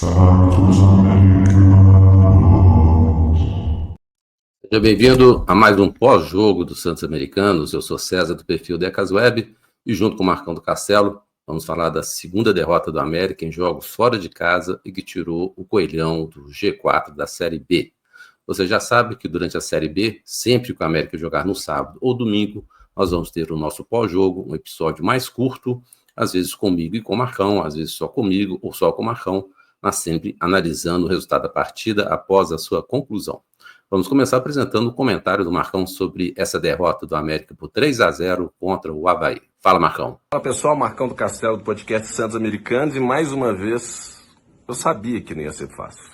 Santos Americanos. Seja bem-vindo a mais um pós-jogo do Santos Americanos. Eu sou César, do perfil Decas Web, e junto com o Marcão do Castelo, vamos falar da segunda derrota do América em jogos fora de casa e que tirou o coelhão do G4 da Série B. Você já sabe que durante a Série B, sempre que o América jogar no sábado ou domingo, nós vamos ter o nosso pós-jogo, um episódio mais curto, às vezes comigo e com o Marcão, às vezes só comigo ou só com o Marcão, mas sempre analisando o resultado da partida após a sua conclusão. Vamos começar apresentando o comentário do Marcão sobre essa derrota do América por 3-0 contra o Avaí. Fala, Marcão. Fala, pessoal, Marcão do Castelo, do podcast Santos Americanos, e mais uma vez, eu sabia que não ia ser fácil.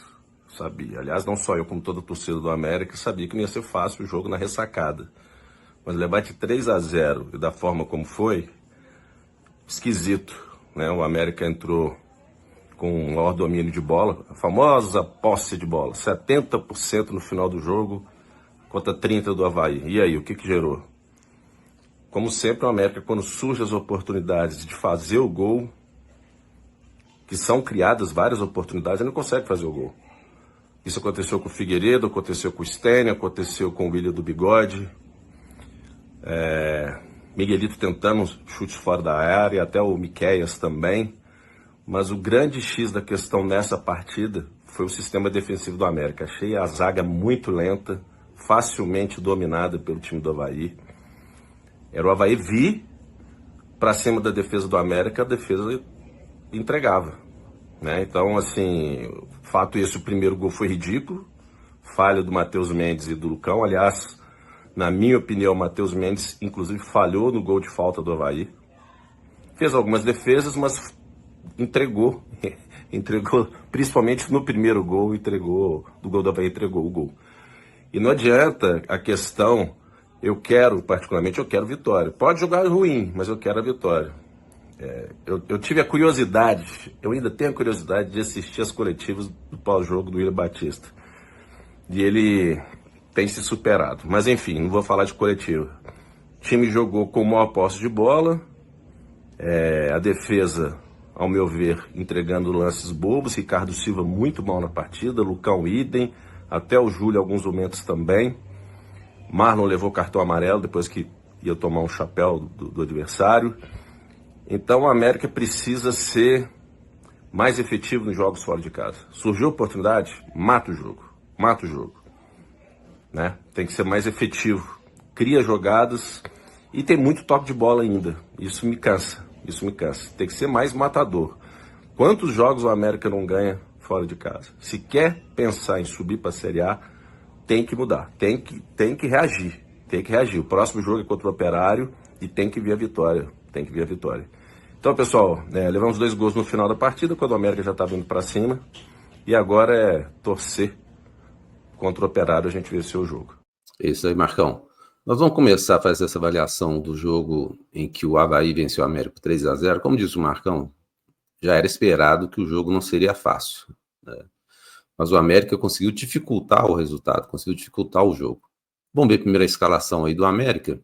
Sabia. Aliás, não só eu, como toda a torcida do América, sabia que não ia ser fácil o jogo na ressacada. Mas levar de 3-0 e da forma como foi, esquisito, né? O América entrou com um maior domínio de bola, a famosa posse de bola, 70% no final do jogo contra 30% do Avaí. E aí, o que gerou? Como sempre, o América, quando surgem as oportunidades de fazer o gol, que são criadas várias oportunidades, ele não consegue fazer o gol. Isso aconteceu com o Figueiredo, aconteceu com o Stênio, aconteceu com o Willian do Bigode, Miguelito tentando chutes fora da área, até o Miqueias também. Mas o grande X da questão nessa partida foi o sistema defensivo do América. Achei a zaga muito lenta, facilmente dominada pelo time do Avaí. Era o Avaí vir para cima da defesa do América, a defesa entregava, né? Então, assim, fato esse, o primeiro gol foi ridículo, falha do Matheus Mendes e do Lucão. Aliás, na minha opinião, o Matheus Mendes, inclusive, falhou no gol de falta do Avaí. Fez algumas defesas, mas entregou, principalmente no primeiro gol, do gol do Avaí, entregou o gol. E não adianta a questão, particularmente eu quero vitória. Pode jogar ruim, mas eu quero a vitória. Eu tive a curiosidade, eu ainda tenho a curiosidade de assistir as coletivas do pós-jogo do Willian Batista. E ele tem se superado. Mas enfim, não vou falar de coletiva. O time jogou com maior posse de bola, a defesa, ao meu ver, entregando lances bobos. Ricardo Silva muito mal na partida, Lucão idem, até o Júlio alguns momentos também. Marlon levou cartão amarelo depois que ia tomar um chapéu do adversário. Então o América precisa ser mais efetivo nos jogos fora de casa. Surgiu oportunidade? Mata o jogo. Né? Tem que ser mais efetivo. Cria jogadas e tem muito toque de bola ainda. Isso me cansa. Tem que ser mais matador. Quantos jogos o América não ganha fora de casa? Se quer pensar em subir para a Série A, tem que mudar. Tem que reagir. O próximo jogo é contra o Operário e tem que vir a vitória. Então, pessoal, levamos 2 gols no final da partida, quando o América já estava indo para cima. E agora é torcer contra o Operário, a gente vencer o jogo. É isso aí, Marcão. Nós vamos começar a fazer essa avaliação do jogo em que o Avaí venceu o América por 3-0. Como disse o Marcão, já era esperado que o jogo não seria fácil, né? Mas o América conseguiu dificultar o resultado, conseguiu dificultar o jogo. Vamos ver primeiro a escalação aí do América.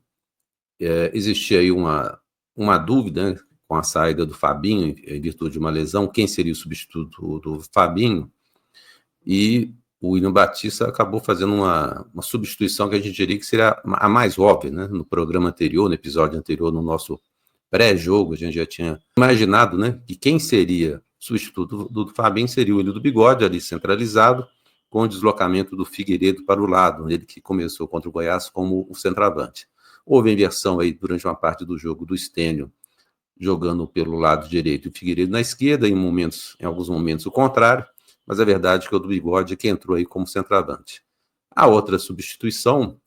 Existia aí uma dúvida, né, com a saída do Fabinho, em virtude de uma lesão, quem seria o substituto do Fabinho, e o Willian Batista acabou fazendo uma substituição que a gente diria que seria a mais óbvia, né? No programa anterior, no episódio anterior, no nosso pré-jogo, a gente já tinha imaginado, né, que quem seria substituto do Fabinho seria o Willian do Bigode, ali centralizado, com o deslocamento do Figueiredo para o lado, ele que começou contra o Goiás como o centroavante. Houve a inversão aí durante uma parte do jogo do Stênio, jogando pelo lado direito e o Figueiredo na esquerda, em alguns momentos o contrário, mas a verdade é que o do Bigode é que entrou aí como centroavante. A outra substituição,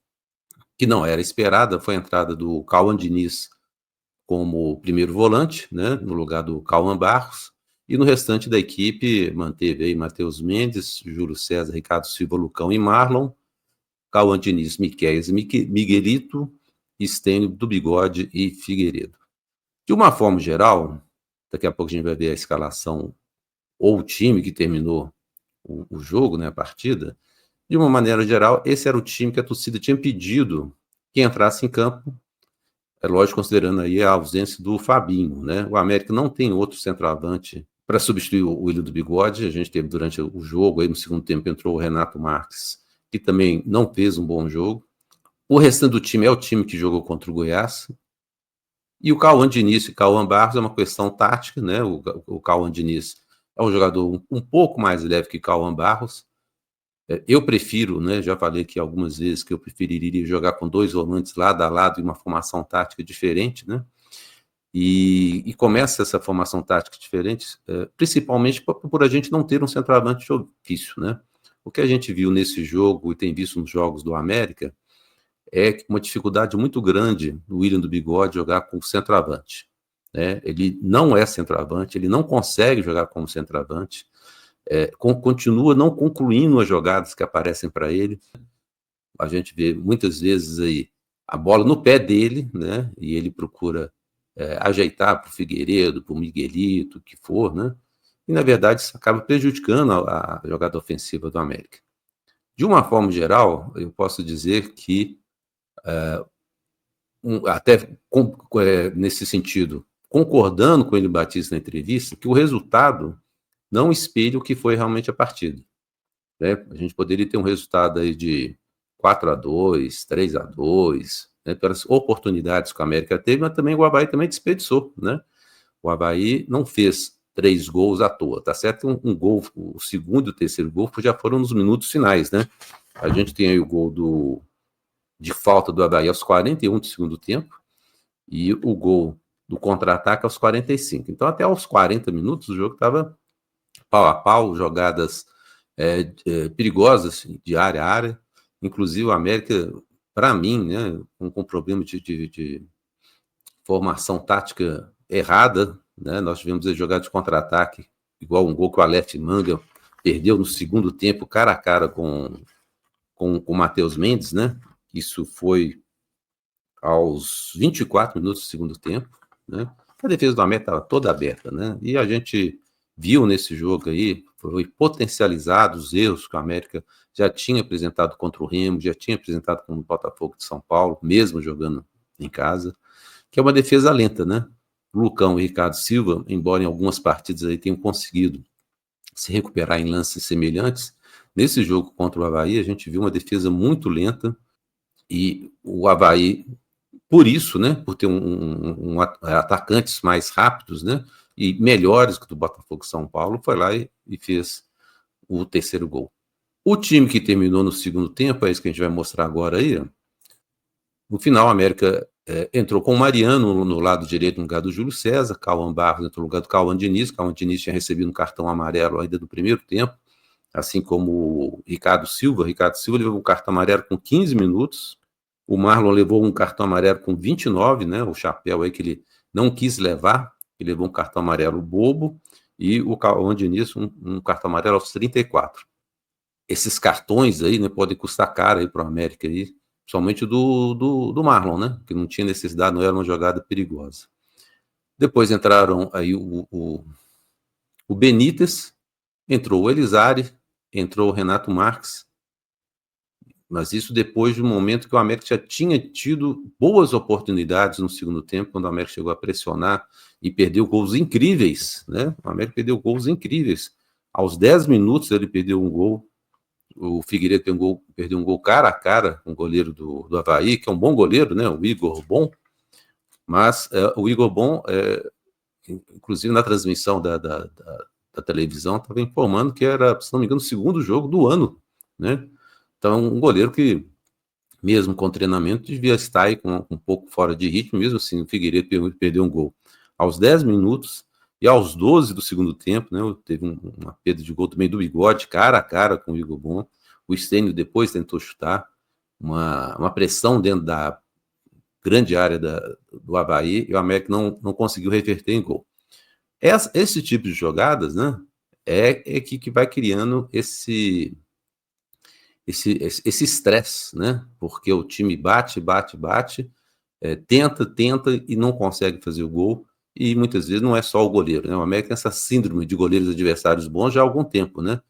que não era esperada, foi a entrada do Cauã Diniz como primeiro volante, né, no lugar do Cauã Barros, e no restante da equipe manteve aí Matheus Mendes, Júlio César, Ricardo Silva, Lucão e Marlon, Cauã Diniz, Miqueias e Miguelito, Stênio do Bigode e Figueiredo. De uma forma geral, daqui a pouco a gente vai ver a escalação ou o time que terminou o jogo, né, a partida. De uma maneira geral, esse era o time que a torcida tinha pedido que entrasse em campo, lógico, considerando aí a ausência do Fabinho, né? O América não tem outro centroavante para substituir o Willian do Bigode. A gente teve durante o jogo, aí no segundo tempo entrou o Renato Marques, que também não fez um bom jogo. O restante do time é o time que jogou contra o Goiás. E o Cauã Diniz e Cauã Barros é uma questão tática, né? O Cauã Diniz é um jogador um pouco mais leve que Cauã Barros. Eu prefiro, né? Já falei aqui algumas vezes que eu preferiria jogar com 2 volantes lado a lado e uma formação tática diferente, né? E começa essa formação tática diferente, principalmente por a gente não ter um centroavante de ofício, né? O que a gente viu nesse jogo e tem visto nos jogos do América é uma dificuldade muito grande do Willian do Bigode jogar com centroavante, né? Ele não é centroavante, ele não consegue jogar como centroavante, continua não concluindo as jogadas que aparecem para ele. A gente vê muitas vezes aí a bola no pé dele, né? E ele procura ajeitar para o Figueiredo, para o Miguelito, o que for, né? E, na verdade, isso acaba prejudicando a jogada ofensiva do América. De uma forma geral, eu posso dizer que, nesse sentido, concordando com ele Batista na entrevista, que o resultado não espelha o que foi realmente a partida, né? A gente poderia ter um resultado aí de 4-2, 3-2, né, pelas oportunidades que o América teve, mas também o Avaí também desperdiçou, né? O Avaí não fez 3 gols à toa, tá certo? Um gol, o segundo e o terceiro gol já foram nos minutos finais, né? A gente tem aí o gol de falta do Avaí aos 41 do segundo tempo e o gol do contra-ataque aos 45. Então, até aos 40 minutos, o jogo estava pau a pau, jogadas perigosas de área a área. Inclusive, o América, para mim, né, com problema de formação tática errada, né? Nós tivemos a jogada de contra-ataque, igual um gol que o Aleph Manga perdeu no segundo tempo, cara a cara com o Matheus Mendes, né? Isso foi aos 24 minutos do segundo tempo, né? A defesa do América estava toda aberta, né? E a gente viu nesse jogo aí, foi potencializado os erros que o América já tinha apresentado contra o Remo, já tinha apresentado contra o Botafogo de São Paulo, mesmo jogando em casa, que é uma defesa lenta, né? Lucão e Ricardo Silva, embora em algumas partidas aí tenham conseguido se recuperar em lances semelhantes, nesse jogo contra o Avaí a gente viu uma defesa muito lenta e o Avaí, por isso, né, por ter atacantes mais rápidos, né, e melhores que o do Botafogo São Paulo, foi lá e fez o terceiro gol. O time que terminou no segundo tempo, é isso que a gente vai mostrar agora aí, ó. No final, a América entrou com o Mariano no lado direito, no lugar do Júlio César, Cauã Barros entrou no lugar do Cauã Diniz. Cauã Diniz tinha recebido um cartão amarelo ainda no primeiro tempo, assim como o Ricardo Silva. Ricardo Silva levou um cartão amarelo com 15 minutos, o Marlon levou um cartão amarelo com 29, né, o chapéu aí que ele não quis levar, ele levou um cartão amarelo bobo, e o Cauã Diniz um cartão amarelo aos 34. Esses cartões aí, né, podem custar caro aí para o América aí, principalmente do Marlon, né? Que não tinha necessidade, não era uma jogada perigosa. Depois entraram aí o Benítez, entrou o Elizari, entrou o Renato Marques, mas isso depois de um momento que o América já tinha tido boas oportunidades no segundo tempo, quando o América chegou a pressionar e perdeu gols incríveis, né? O América perdeu gols incríveis. Aos 10 minutos ele perdeu um gol. O Figueiredo perdeu um gol cara a cara com o goleiro do Avaí, que é um bom goleiro, né? O Igor Bom. Mas o Igor Bom, inclusive na transmissão da televisão, estava informando que era, se não me engano, o segundo jogo do ano, né? Então, um goleiro que, mesmo com treinamento, devia estar aí com um pouco fora de ritmo, mesmo assim, o Figueiredo perdeu um gol aos 10 minutos. E aos 12 do segundo tempo, né, teve uma perda de gol também do Bigode, cara a cara com o Igor Bom. O Stênio depois tentou chutar, uma pressão dentro da grande área do Avaí, e o América não conseguiu reverter em gol. Esse tipo de jogadas, né, que vai criando esse estresse, né, porque o time bate, tenta e não consegue fazer o gol. E muitas vezes não é só o goleiro, né? O América tem essa síndrome de goleiros adversários bons já há algum tempo, né?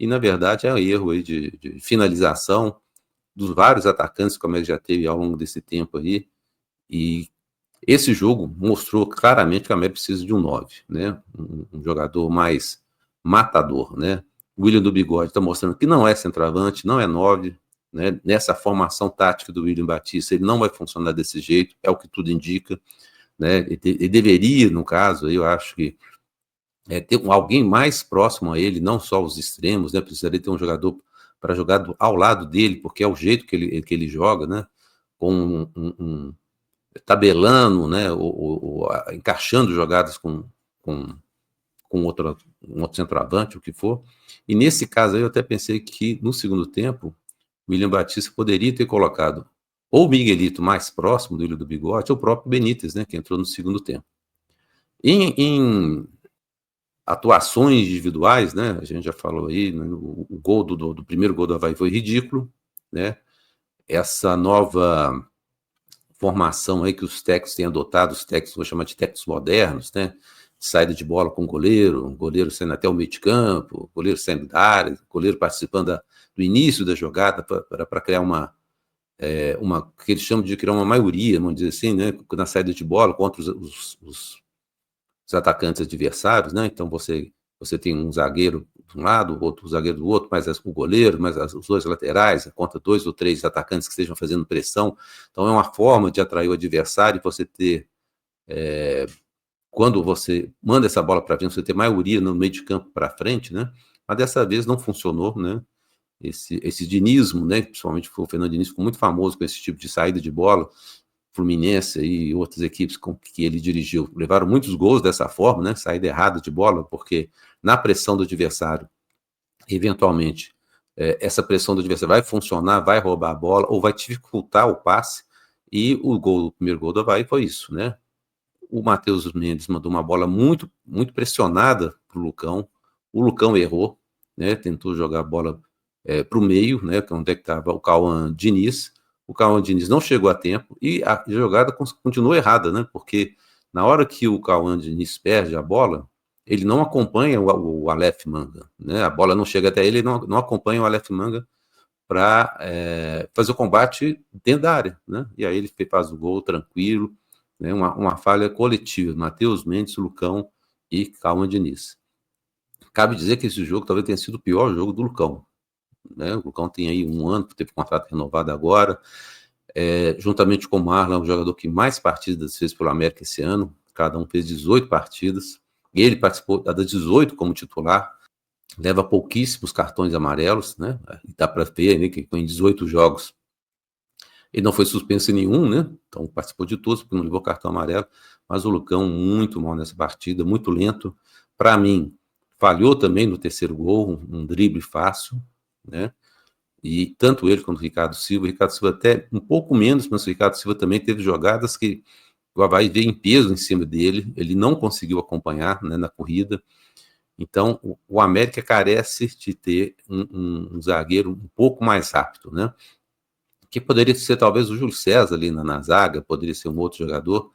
E, na verdade, é um erro aí de finalização dos vários atacantes que o América já teve ao longo desse tempo aí, e Esse jogo mostrou claramente que a América precisa de um 9, né? Um jogador mais matador, né? O William do Bigode está mostrando que não é centroavante, não é 9, né? Nessa formação tática do William Batista, ele não vai funcionar desse jeito, é o que tudo indica, né? Ele deveria, no caso, eu acho que ter alguém mais próximo a ele, não só os extremos, né? Precisaria ter um jogador para jogar ao lado dele, porque é o jeito que ele joga, né? Com tabelando, né? Encaixando jogadas com um outro centroavante, o que for. E nesse caso aí, eu até pensei que no segundo tempo, o William Batista poderia ter colocado ou o Miguelito mais próximo do Ilho do Bigode, ou o próprio Benítez, né? Que entrou no segundo tempo. Em atuações individuais, né? A gente já falou aí, né, o gol do primeiro gol do Avaí foi ridículo, né? Essa nova formação aí que os técnicos têm adotado, os técnicos, vou chamar de técnicos modernos, né? Saída de bola com o goleiro saindo até o meio de campo, goleiro saindo da área, goleiro participando do início da jogada para criar uma que eles chamam de criar uma maioria, vamos dizer assim, né? Na saída de bola contra os atacantes adversários, né? Então você tem um zagueiro de um lado, outro zagueiro do outro, mais o goleiro, mais os dois laterais, contra 2 ou 3 atacantes que estejam fazendo pressão. Então é uma forma de atrair o adversário e você ter quando você manda essa bola para frente, você ter maioria no meio de campo para frente, né? Mas dessa vez não funcionou, né? Esse dinismo, né? Principalmente o Fernando Diniz ficou muito famoso com esse tipo de saída de bola. Fluminense e outras equipes com que ele dirigiu levaram muitos gols dessa forma, né? Saída errada de bola, porque na pressão do adversário, eventualmente, essa pressão do adversário vai funcionar, vai roubar a bola ou vai dificultar o passe. E o primeiro gol do Avaí foi isso, né? O Matheus Mendes mandou uma bola muito, muito pressionada para o Lucão. O Lucão errou, né? Tentou jogar a bola para o meio, né? Onde é que estava o Cauã Diniz. O Cauã Diniz não chegou a tempo e a jogada continuou errada, né? Porque na hora que o Cauã Diniz perde a bola, ele não acompanha o Aleph Manga, né? A bola não chega até ele, não acompanha o Aleph Manga para fazer o combate dentro da área, né? E aí ele faz o gol tranquilo, né? Uma falha coletiva, Matheus Mendes, Lucão e Cauã Diniz. Cabe dizer que esse jogo talvez tenha sido o pior jogo do Lucão, né? O Lucão tem aí 1 ano, teve contrato renovado agora, juntamente com o Marlon, o jogador que mais partidas fez pelo América esse ano, cada um fez 18 partidas, e ele participou das 18 como titular, leva pouquíssimos cartões amarelos, né? Dá para ver, né, que em 18 jogos ele não foi suspenso em nenhum, né? Então participou de todos, porque não levou cartão amarelo, mas o Lucão muito mal nessa partida, muito lento. Para mim, falhou também no terceiro gol, um drible fácil, né? E tanto ele quanto o Ricardo Silva até um pouco menos, mas o Ricardo Silva também teve jogadas que o Avaí veio em peso em cima dele, ele não conseguiu acompanhar, né, na corrida. Então, o América carece de ter um zagueiro um pouco mais rápido, né? Que poderia ser talvez o Júlio César ali na zaga, poderia ser um outro jogador,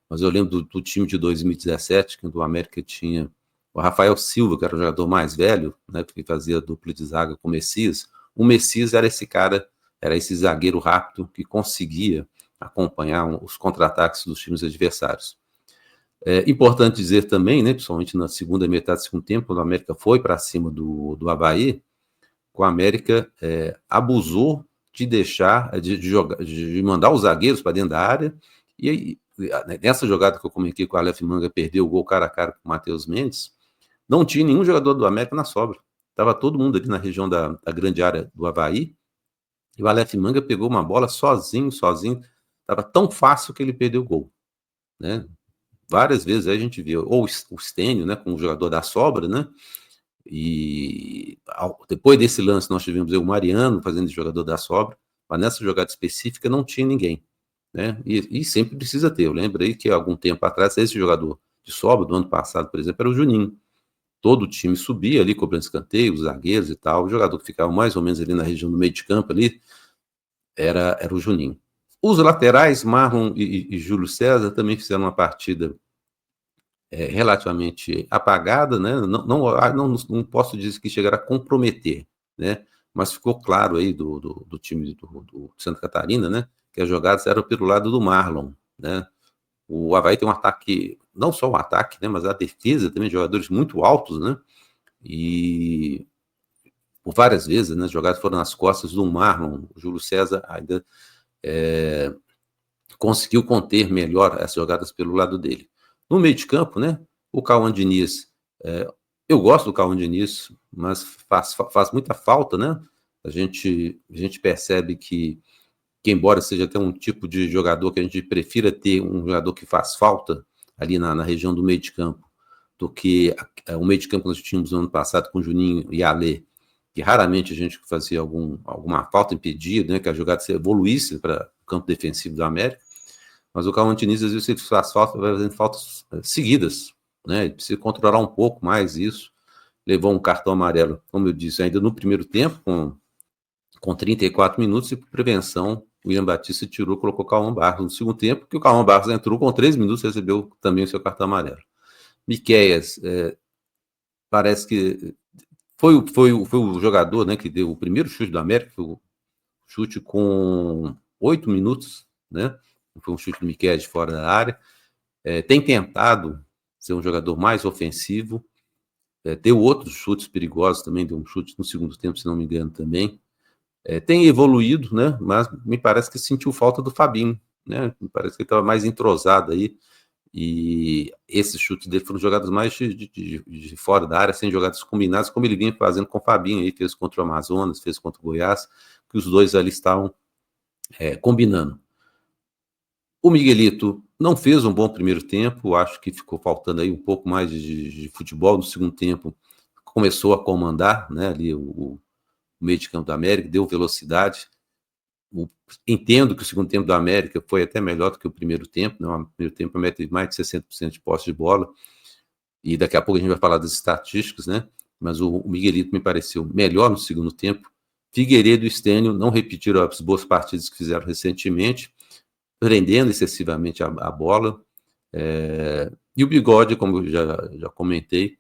mas eu lembro do time de 2017, que o América tinha o Rafael Silva, que era o jogador mais velho, né, que fazia dupla de zaga com o Messias. O Messias era esse cara, era esse zagueiro rápido que conseguia acompanhar os contra-ataques dos times adversários. É importante dizer também, né, principalmente na segunda metade do segundo tempo, quando o América foi para cima do Avaí, o América abusou de deixar, de mandar os zagueiros para dentro da área, e aí, nessa jogada que eu comentei com o Aleph Manga, perdeu o gol cara a cara com o Matheus Mendes, não tinha nenhum jogador do América na sobra, estava todo mundo ali na região da grande área do Avaí, e o Aleph Manga pegou uma bola sozinho, estava tão fácil que ele perdeu o gol, né? Várias vezes a gente viu, ou o Stênio, né, com o jogador da sobra, né, e depois desse lance nós tivemos o Mariano fazendo de jogador da sobra, mas nessa jogada específica não tinha ninguém, né, e sempre precisa ter. Eu lembro aí que algum tempo atrás esse jogador de sobra do ano passado, por exemplo, era o Juninho. Todo o time subia ali cobrando escanteio, os zagueiros e tal, o jogador que ficava mais ou menos ali na região do meio de campo ali era o Juninho. Os laterais, Marlon e Júlio César, também fizeram uma partida relativamente apagada, né? Não posso dizer que chegaram a comprometer, né? Mas ficou claro aí do time do Santa Catarina, né? Que as jogadas eram pelo lado do Marlon, né? O Avaí tem um ataque, não só o ataque, né, mas a defesa também, de jogadores muito altos, né? E por várias vezes, né, as jogadas foram nas costas do Marlon. O Júlio César ainda conseguiu conter melhor essas jogadas pelo lado dele. No meio de campo, né, o Cauã Diniz, eu gosto do Cauã Diniz, mas faz muita falta, né? A gente percebe que embora seja até um tipo de jogador que a gente prefira ter um jogador que faz falta ali na região do meio de campo, do que o meio de campo que nós tínhamos no ano passado com Juninho e Alê, que raramente a gente fazia alguma falta impedida, né, que a jogada se evoluísse para o campo defensivo do América, mas o Cauã Diniz, às vezes, ele faz falta, vai fazendo faltas seguidas, né, ele precisa controlar um pouco mais isso, levou um cartão amarelo, como eu disse, ainda no primeiro tempo, com 34 minutos, e por prevenção, o William Batista tirou, colocou o Cauã Barros no segundo tempo, que o Cauã Barros entrou com 3 minutos, recebeu também o seu cartão amarelo. Miqueias, parece que foi o jogador, né, que deu o primeiro chute do América, foi o chute com 8 minutos, né? Foi um chute do Miqueias de fora da área. Tem tentado ser um jogador mais ofensivo, deu outros chutes perigosos também, deu um chute no segundo tempo, se não me engano, também. Tem evoluído, né? Mas me parece que sentiu falta do Fabinho, né? Me parece que ele estava mais entrosado aí, e esses chutes dele foram jogados mais de fora da área, sem jogadas combinadas, como ele vinha fazendo com o Fabinho, aí fez contra o Amazonas, fez contra o Goiás, que os dois ali estavam combinando. O Miguelito não fez um bom primeiro tempo, acho que ficou faltando aí um pouco mais de futebol. No segundo tempo começou a comandar, né, ali o meio de campo do América, deu velocidade. Entendo que o segundo tempo do América foi até melhor do que o primeiro tempo, né? O primeiro tempo o América teve mais de 60% de posse de bola, e daqui a pouco a gente vai falar das estatísticas, né? Mas o Miguelito me pareceu melhor no segundo tempo. Figueiredo e Stênio não repetiram as boas partidas que fizeram recentemente, prendendo excessivamente a bola, e o Bigode, como eu já comentei,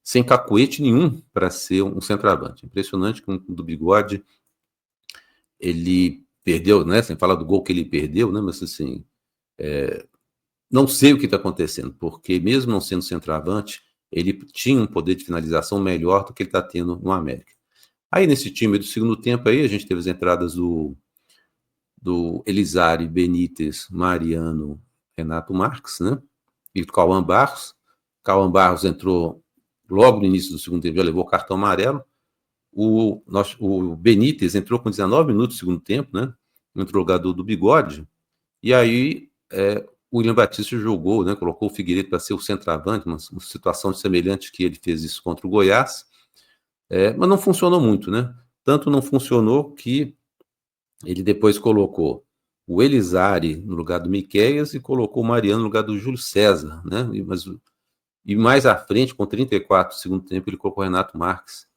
sem cacuete nenhum para ser um centroavante. Impressionante que do Bigode, ele perdeu, né? Sem falar do gol que ele perdeu, né? Mas assim, não sei o que está acontecendo, porque mesmo não sendo centroavante, ele tinha um poder de finalização melhor do que ele está tendo no América. Aí nesse time do segundo tempo aí, a gente teve as entradas do Elizari, Benítez, Mariano, Renato Marques, né? E o Cauã Barros. Cauã Barros entrou logo no início do segundo tempo, já levou o cartão amarelo. O Benítez entrou com 19 minutos do segundo tempo, né? Entrou o jogador do Bigode. E aí o William Batista jogou, né? Colocou o Figueiredo para ser o centroavante, uma situação semelhante que ele fez isso contra o Goiás. Mas não funcionou muito, né? Tanto não funcionou que ele depois colocou o Elizari no lugar do Miqueias e colocou o Mariano no lugar do Júlio César, né? E mais à frente, com 34 do segundo tempo, ele colocou o Renato Marques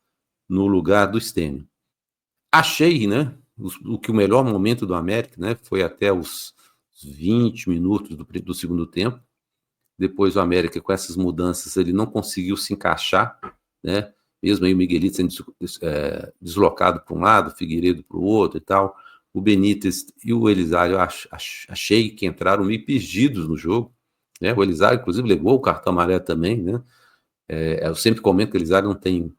no lugar do Stênio. Achei, né, que o melhor momento do América, né, foi até os 20 minutos do segundo tempo. Depois o América, com essas mudanças, ele não conseguiu se encaixar, né? Mesmo aí o Miguelito sendo deslocado para um lado, o Figueiredo para o outro e tal. O Benítez e o Elizari, eu achei que entraram meio perdidos no jogo, né? O Elizari, inclusive, levou o cartão amarelo também, né? Eu sempre comento que o Elizari não tem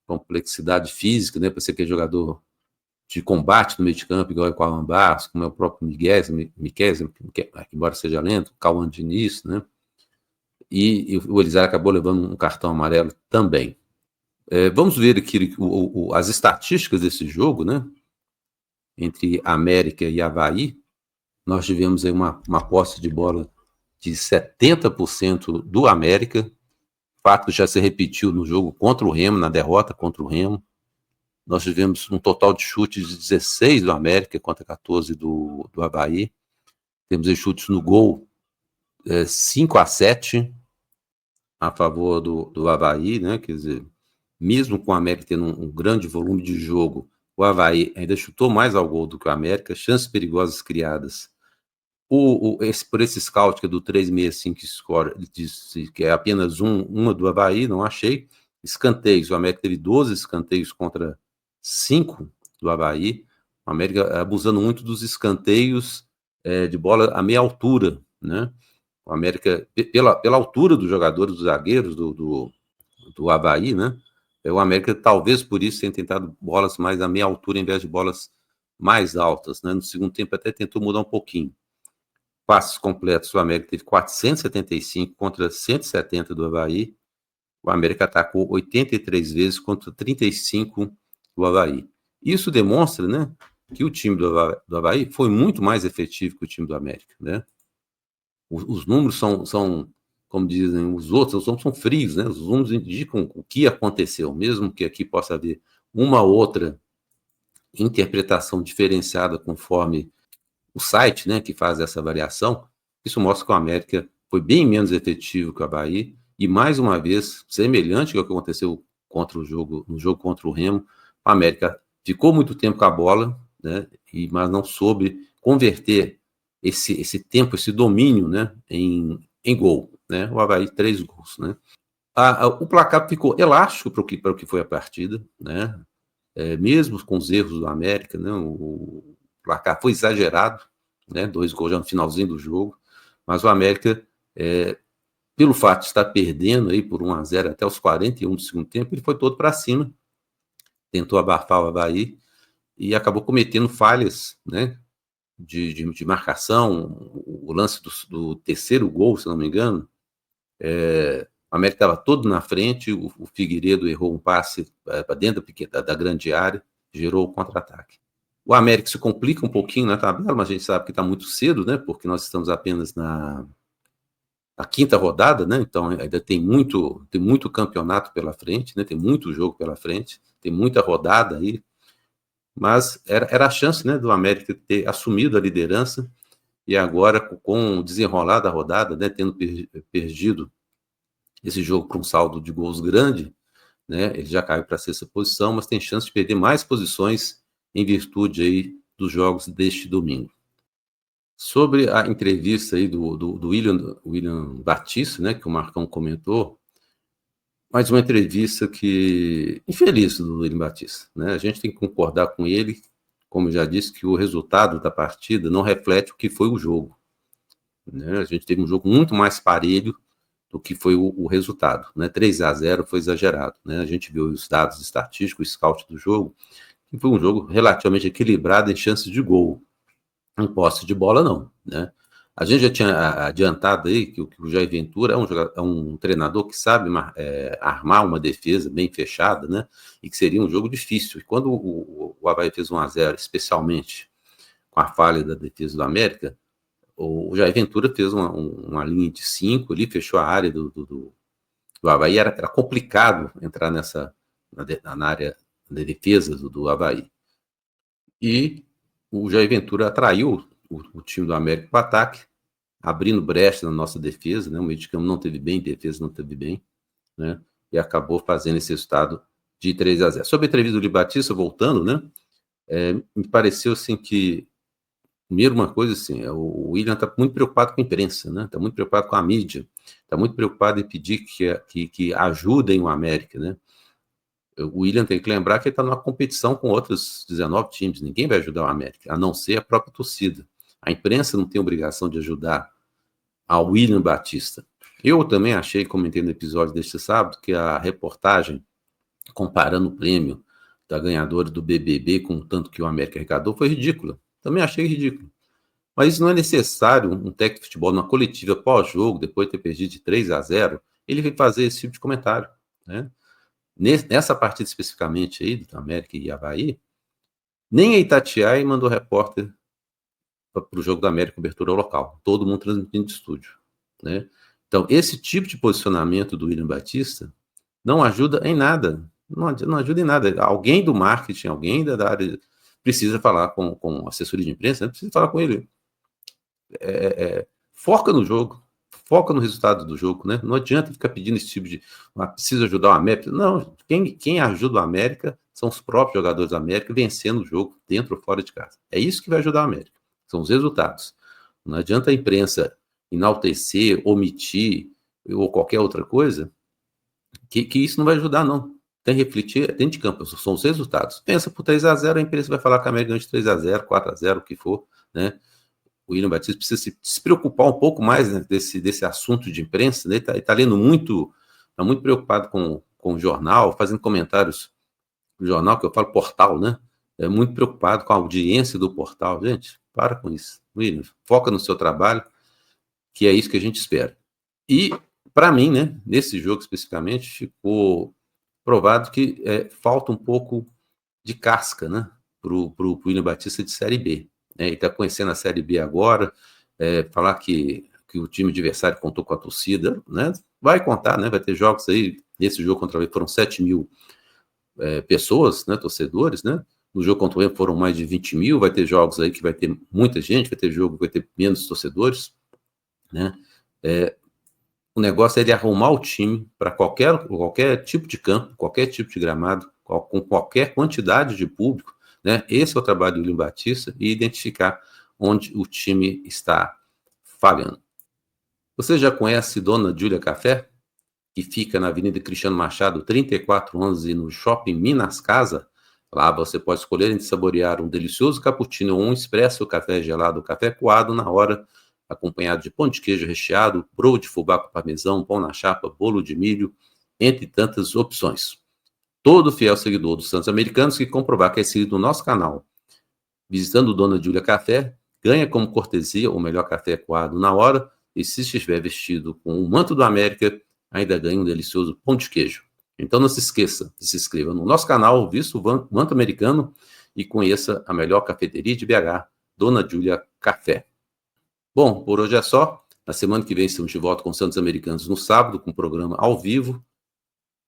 complexidade física, né? Para ser aquele jogador de combate no meio de campo, igual o Cauã Barros, como é o próprio Miqueias, embora seja lento, o Cauã Diniz, né? E o Elizari acabou levando um cartão amarelo também. Vamos ver aqui as estatísticas desse jogo, né? Entre América e Avaí. Nós tivemos aí uma posse de bola de 70% do América, fato que já se repetiu no jogo contra o Remo, na derrota contra o Remo. Nós tivemos um total de chutes de 16 do América contra 14 do Avaí. Temos aí chutes no gol 5-7 a favor do Avaí, né? Quer dizer, mesmo com o América tendo um grande volume de jogo, o Avaí ainda chutou mais ao gol do que o América. Chances perigosas criadas. Por esse scout que é do 365 score, ele disse que é apenas uma do Avaí, não achei. Escanteios, o América teve 12 escanteios contra 5 do Avaí. O América abusando muito dos escanteios de bola a meia altura, né? O América, pela altura dos jogadores, dos zagueiros do Avaí, né? O América, talvez por isso, tenha tentado bolas mais a meia altura em vez de bolas mais altas, né? No segundo tempo até tentou mudar um pouquinho. Passes completos, o América teve 475 contra 170 do Avaí. O América atacou 83 vezes contra 35 do Avaí. Isso demonstra, né, que o time do Avaí foi muito mais efetivo que o time do América, né? Os números são, como dizem os outros são frios, né? Os números indicam o que aconteceu, mesmo que aqui possa haver uma outra interpretação diferenciada conforme o site, né, que faz essa avaliação. Isso mostra que o América foi bem menos efetivo que o Avaí e, mais uma vez, semelhante ao que aconteceu no jogo contra o Remo, o América ficou muito tempo com a bola, né, mas não soube converter esse tempo, esse domínio, né, em gol, né? O Avaí 3 gols, né? O placar ficou elástico para o que foi a partida, né? Mesmo com os erros do América, né? O placar foi exagerado, né? 2 gols já no finalzinho do jogo, mas o América, pelo fato de estar perdendo aí por 1-0 até os 41 do segundo tempo, ele foi todo para cima, tentou abafar o Avaí e acabou cometendo falhas, né? De marcação. O lance do terceiro gol, se não me engano, o América estava todo na frente, o Figueiredo errou um passe para dentro da grande área, gerou o contra-ataque. O América se complica um pouquinho na tabela, mas a gente sabe que está muito cedo, né? Porque nós estamos apenas na quinta rodada, né? Então ainda tem muito campeonato pela frente, né? Tem muito jogo pela frente, tem muita rodada aí. Mas era a chance, né, do América ter assumido a liderança e agora, com o desenrolar da rodada, né, tendo perdido esse jogo para um saldo de gols grande, né, ele já caiu para a sexta posição, mas tem chance de perder mais posições em virtude aí dos jogos deste domingo. Sobre a entrevista aí do William Batista, né, que o Marcão comentou, mais uma entrevista infeliz do William Batista, né? A gente tem que concordar com ele, como já disse, que o resultado da partida não reflete o que foi o jogo, né? A gente teve um jogo muito mais parelho do que foi o resultado, né? 3-0 foi exagerado, né? A gente viu os dados estatísticos, o scout do jogo, que foi um jogo relativamente equilibrado em chances de gol. Em posse de bola, não, né? A gente já tinha adiantado aí que o Jair Ventura é um treinador que sabe armar uma defesa bem fechada, né? E que seria um jogo difícil. E quando o Avaí fez 1-0, especialmente com a falha da defesa do América, o Jair Ventura fez uma linha de 5 ali, fechou a área do Avaí. Era complicado entrar na área de defesa do Avaí. E o Jair Ventura atraiu o time do América para o ataque, abrindo brecha na nossa defesa, né? O meio de campo não teve bem, defesa não teve bem, né? E acabou fazendo esse resultado de 3-0. Sobre a entrevista do William Batista, voltando, né? Me pareceu assim que, primeiro, uma coisa assim, o William está muito preocupado com a imprensa, né? Está muito preocupado com a mídia, está muito preocupado em pedir que ajudem o América, né? O William tem que lembrar que ele está numa competição com outros 19 times. Ninguém vai ajudar o América, a não ser a própria torcida. A imprensa não tem obrigação de ajudar ao William Batista. Eu também achei, comentei no episódio deste sábado, que a reportagem comparando o prêmio da ganhadora do BBB com o tanto que o América arrecadou foi ridícula. Também achei ridículo. Mas não é necessário um técnico de futebol numa coletiva pós-jogo, depois de ter perdido de 3-0, ele vai fazer esse tipo de comentário, né? Nessa partida especificamente aí, do América e Avaí, nem a Itatiaia mandou repórter para o jogo da América, cobertura local. Todo mundo transmitindo de estúdio, né? Então, esse tipo de posicionamento do William Batista não ajuda em nada. Não ajuda em nada. Alguém do marketing, alguém da área precisa falar com assessoria de imprensa, né? Precisa falar com ele. Foca no jogo. Foca no resultado do jogo, né? Não adianta ficar pedindo esse tipo de precisa ajudar o América. Não, quem ajuda o América são os próprios jogadores da América vencendo o jogo dentro ou fora de casa. É isso que vai ajudar o América. São os resultados. Não adianta a imprensa enaltecer, omitir ou qualquer outra coisa, que isso não vai ajudar, não. Tem que refletir dentro de campo, são os resultados. Pensa por 3-0, a imprensa vai falar que a América ganha de 3-0, 4-0, o que for, né? o William Batista precisa se preocupar um pouco mais, né, desse assunto de imprensa, né? Ele está lendo muito, está muito preocupado com o jornal, fazendo comentários no jornal, que eu falo portal, né? É muito preocupado com a audiência do portal. Gente, para com isso. William, foca no seu trabalho, que é isso que a gente espera. E, para mim, né, nesse jogo especificamente, ficou provado que falta um pouco de casca, né, para o William Batista de Série B. Ele está conhecendo a Série B agora, falar que o time adversário contou com a torcida, né, vai contar, né, vai ter jogos aí, nesse jogo contra o foram 7 mil pessoas, né, torcedores, né, no jogo contra o Remo foram mais de 20 mil, vai ter jogos aí que vai ter muita gente, vai ter jogo que vai ter menos torcedores, né, o negócio é de arrumar o time para qualquer tipo de campo, qualquer tipo de gramado, com qualquer quantidade de público, né? Esse é o trabalho do William Batista, e identificar onde o time está falhando. Você já conhece Dona Júlia Café, que fica na Avenida Cristiano Machado, 3411, no Shopping Minas Casa? Lá você pode escolher entre saborear um delicioso cappuccino ou um expresso, café gelado, café coado na hora, acompanhado de pão de queijo recheado, broa de fubá com parmesão, pão na chapa, bolo de milho, entre tantas opções. Todo fiel seguidor dos Santos Americanos que comprovar que é inscrito no nosso canal, visitando o Dona Júlia Café, ganha como cortesia o melhor café coado na hora, e se estiver vestido com o manto do América, ainda ganha um delicioso pão de queijo. Então não se esqueça de se inscrever no nosso canal, vista o manto americano, e conheça a melhor cafeteria de BH, Dona Júlia Café. Bom, por hoje é só. Na semana que vem estamos de volta com os Santos Americanos no sábado, com o programa ao vivo.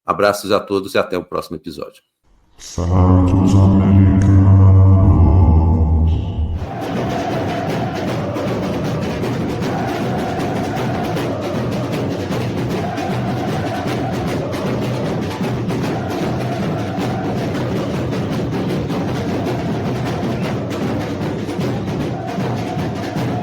Abraços a todos e até o próximo episódio. Santos Americanos.